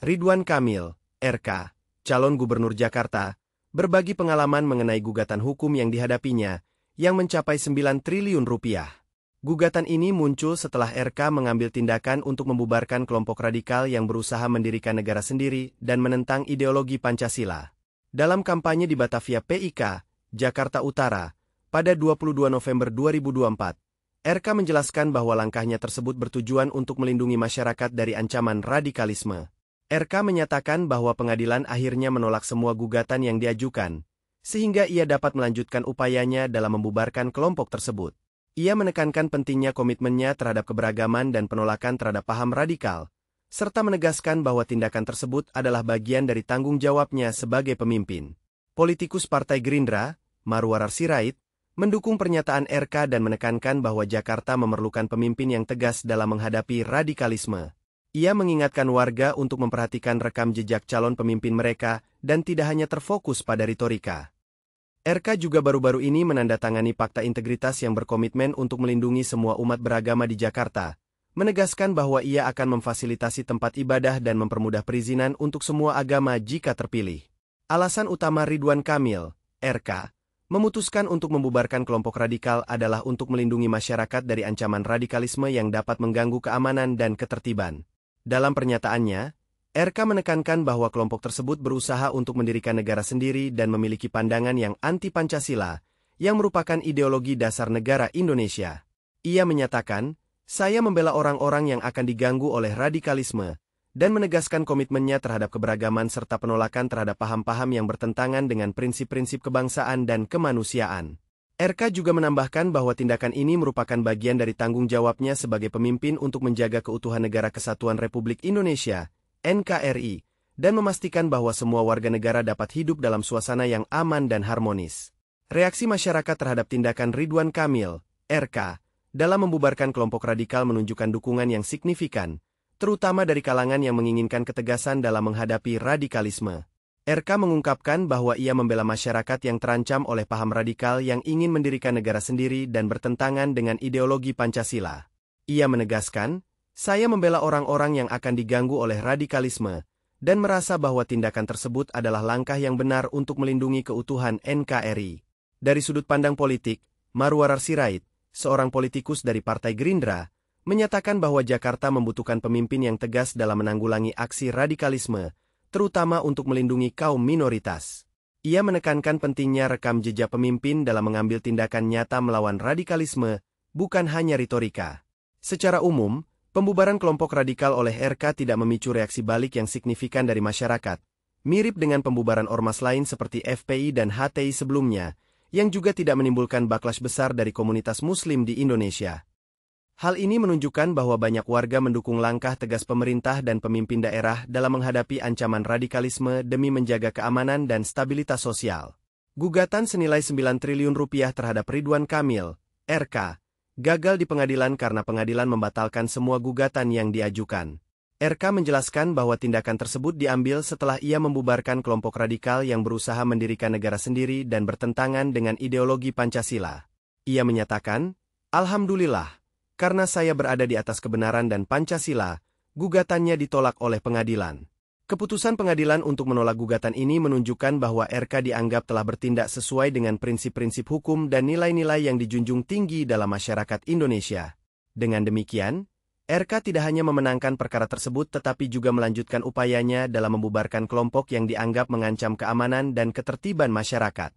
Ridwan Kamil, RK, calon gubernur Jakarta, berbagi pengalaman mengenai gugatan hukum yang dihadapinya, yang mencapai 9 triliun rupiah. Gugatan ini muncul setelah RK mengambil tindakan untuk membubarkan kelompok radikal yang berusaha mendirikan negara sendiri dan menentang ideologi Pancasila. Dalam kampanye di Batavia PIK, Jakarta Utara, pada 22 November 2024, RK menjelaskan bahwa langkahnya tersebut bertujuan untuk melindungi masyarakat dari ancaman radikalisme. RK menyatakan bahwa pengadilan akhirnya menolak semua gugatan yang diajukan, sehingga ia dapat melanjutkan upayanya dalam membubarkan kelompok tersebut. Ia menekankan pentingnya komitmennya terhadap keberagaman dan penolakan terhadap paham radikal, serta menegaskan bahwa tindakan tersebut adalah bagian dari tanggung jawabnya sebagai pemimpin. Politikus Partai Gerindra, Marwarar Sirait, mendukung pernyataan RK dan menekankan bahwa Jakarta memerlukan pemimpin yang tegas dalam menghadapi radikalisme. Ia mengingatkan warga untuk memperhatikan rekam jejak calon pemimpin mereka dan tidak hanya terfokus pada retorika. RK juga baru-baru ini menandatangani Fakta Integritas yang berkomitmen untuk melindungi semua umat beragama di Jakarta, menegaskan bahwa ia akan memfasilitasi tempat ibadah dan mempermudah perizinan untuk semua agama jika terpilih. Alasan utama Ridwan Kamil, RK, memutuskan untuk membubarkan kelompok radikal adalah untuk melindungi masyarakat dari ancaman radikalisme yang dapat mengganggu keamanan dan ketertiban. Dalam pernyataannya, RK menekankan bahwa kelompok tersebut berusaha untuk mendirikan negara sendiri dan memiliki pandangan yang anti-Pancasila, yang merupakan ideologi dasar negara Indonesia. Ia menyatakan, "Saya membela orang-orang yang akan diganggu oleh radikalisme," dan menegaskan komitmennya terhadap keberagaman serta penolakan terhadap paham-paham yang bertentangan dengan prinsip-prinsip kebangsaan dan kemanusiaan. RK juga menambahkan bahwa tindakan ini merupakan bagian dari tanggung jawabnya sebagai pemimpin untuk menjaga keutuhan Negara Kesatuan Republik Indonesia, NKRI, dan memastikan bahwa semua warga negara dapat hidup dalam suasana yang aman dan harmonis. Reaksi masyarakat terhadap tindakan Ridwan Kamil, RK, dalam membubarkan kelompok radikal menunjukkan dukungan yang signifikan, terutama dari kalangan yang menginginkan ketegasan dalam menghadapi radikalisme. RK mengungkapkan bahwa ia membela masyarakat yang terancam oleh paham radikal yang ingin mendirikan negara sendiri dan bertentangan dengan ideologi Pancasila. Ia menegaskan, "Saya membela orang-orang yang akan diganggu oleh radikalisme, dan merasa bahwa tindakan tersebut adalah langkah yang benar untuk melindungi keutuhan NKRI." Dari sudut pandang politik, Marwarar Sirait, seorang politikus dari Partai Gerindra, menyatakan bahwa Jakarta membutuhkan pemimpin yang tegas dalam menanggulangi aksi radikalisme, terutama untuk melindungi kaum minoritas. Ia menekankan pentingnya rekam jejak pemimpin dalam mengambil tindakan nyata melawan radikalisme, bukan hanya retorika. Secara umum, pembubaran kelompok radikal oleh RK tidak memicu reaksi balik yang signifikan dari masyarakat, mirip dengan pembubaran ormas lain seperti FPI dan HTI sebelumnya, yang juga tidak menimbulkan backlash besar dari komunitas Muslim di Indonesia. Hal ini menunjukkan bahwa banyak warga mendukung langkah tegas pemerintah dan pemimpin daerah dalam menghadapi ancaman radikalisme demi menjaga keamanan dan stabilitas sosial. Gugatan senilai 9 triliun rupiah terhadap Ridwan Kamil, RK, gagal di pengadilan karena pengadilan membatalkan semua gugatan yang diajukan. RK menjelaskan bahwa tindakan tersebut diambil setelah ia membubarkan kelompok radikal yang berusaha mendirikan negara sendiri dan bertentangan dengan ideologi Pancasila. Ia menyatakan, "Alhamdulillah, karena saya berada di atas kebenaran dan Pancasila, gugatannya ditolak oleh pengadilan." Keputusan pengadilan untuk menolak gugatan ini menunjukkan bahwa RK dianggap telah bertindak sesuai dengan prinsip-prinsip hukum dan nilai-nilai yang dijunjung tinggi dalam masyarakat Indonesia. Dengan demikian, RK tidak hanya memenangkan perkara tersebut tetapi juga melanjutkan upayanya dalam membubarkan kelompok yang dianggap mengancam keamanan dan ketertiban masyarakat.